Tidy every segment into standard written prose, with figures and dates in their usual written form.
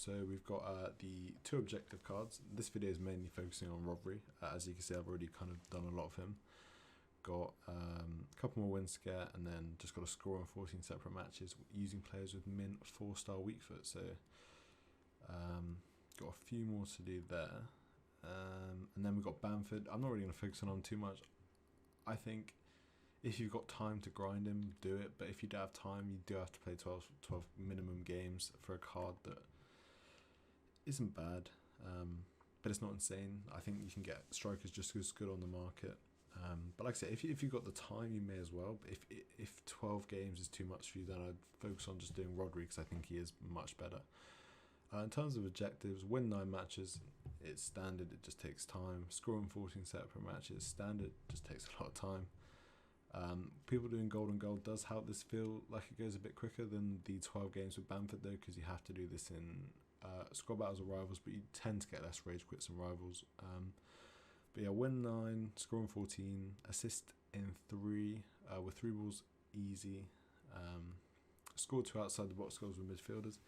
So we've got the 2 objective cards. This video is mainly focusing on Rodri. As you can see, I've already kind of done a lot of him. Got a couple more wins to get, and then just got a score on 14 separate matches using players with min 4-star weak foot. So got a few more to do there. And then we've got Bamford. I'm not really going to focus on him too much. I think if you've got time to grind him, do it. But if you don't have time, you do have to play 12 minimum games for a card that isn't bad. But it's not insane. I think you can get strikers just as good on the market. But like I said, if you've got the time, you may as well. But if 12 games is too much for you, then I'd focus on just doing Rodri, because I think he is much better. In terms of objectives, win 9 matches. It's standard, it just takes time. Scoring 14 separate matches, standard, just takes a lot of time. People doing gold and gold does help this feel like it goes a bit quicker than the 12 games with Bamford, though, because you have to do this in squad battles or rivals, but you tend to get less rage quits and rivals. But yeah, win 9, scoring 14, assist in 3, with 3 balls easy. Score 2 outside the box goals with midfielders.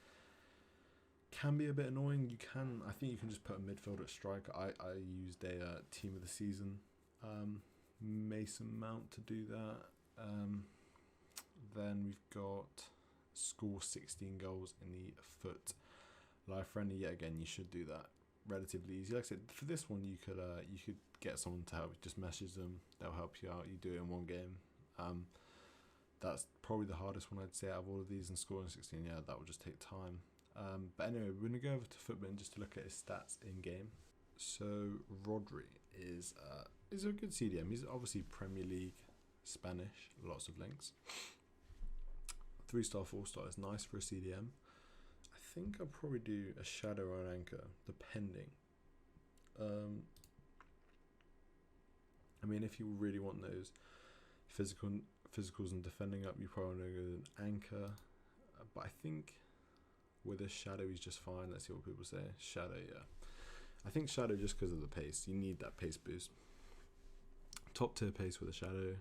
Can be a bit annoying. I think you can just put a midfielder at striker. I used a team of the season, Mason Mount, to do that. Then we've got score 16 goals in the foot live friendly. Yet again, you should do that relatively easy. Like I said, for this one, you could get someone to help. Just message them; they'll help you out. You do it in one game. That's probably the hardest one, I'd say, out of all of these. And scoring 16, yeah, that will just take time. But anyway, we're going to go over to Footbin just to look at his stats in game. So Rodri is a good CDM. He's obviously Premier League, Spanish, lots of links. 3-star, 4-star is nice for a CDM. I think I'll probably do a shadow or an anchor, depending. I mean, if you really want those physicals and defending up, you probably want to go with an anchor. But I think with a shadow, he's just fine. Let's see what people say. Shadow, yeah. I think shadow just because of the pace. You need that pace boost. Top tier pace with a shadow.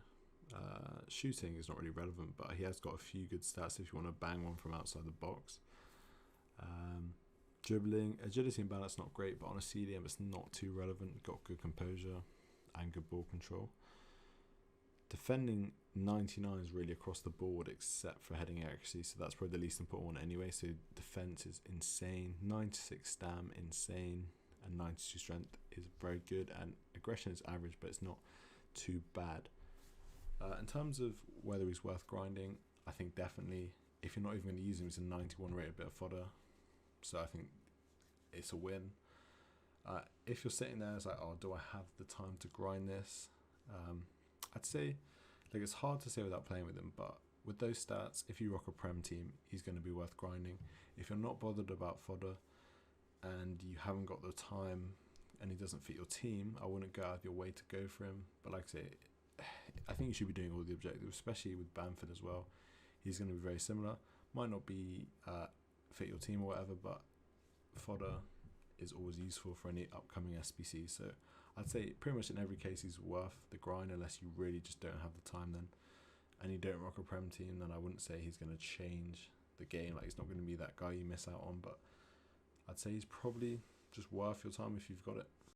Shooting is not really relevant, but he has got a few good stats if you want to bang one from outside the box. Dribbling, agility and balance not great, but on a CDM it's not too relevant. Got good composure and good ball control. Defending 99 is really across the board except for heading accuracy, so that's probably the least important one anyway. So defense is insane, 96 stam, insane, and 92 strength is very good, and aggression is average, but it's not too bad. In terms of whether he's worth grinding, I think definitely. If you're not even going to use him, he's a 91 rated bit of fodder, so I think it's a win. If you're sitting there, it's like, oh, do I have the time to grind this? I'd say, like, it's hard to say without playing with him, but with those stats, if you rock a Prem team, he's going to be worth grinding. If you're not bothered about fodder and you haven't got the time and he doesn't fit your team, I wouldn't go out of your way to go for him. But like I say, I think you should be doing all the objectives, especially with Bamford as well. He's going to be very similar. Might not be fit your team or whatever, but fodder is always useful for any upcoming SBC. So I'd say pretty much in every case he's worth the grind, unless you really just don't have the time then, and you don't rock a Prem team, then I wouldn't say he's going to change the game. Like, he's not going to be that guy you miss out on, but I'd say he's probably just worth your time if you've got it.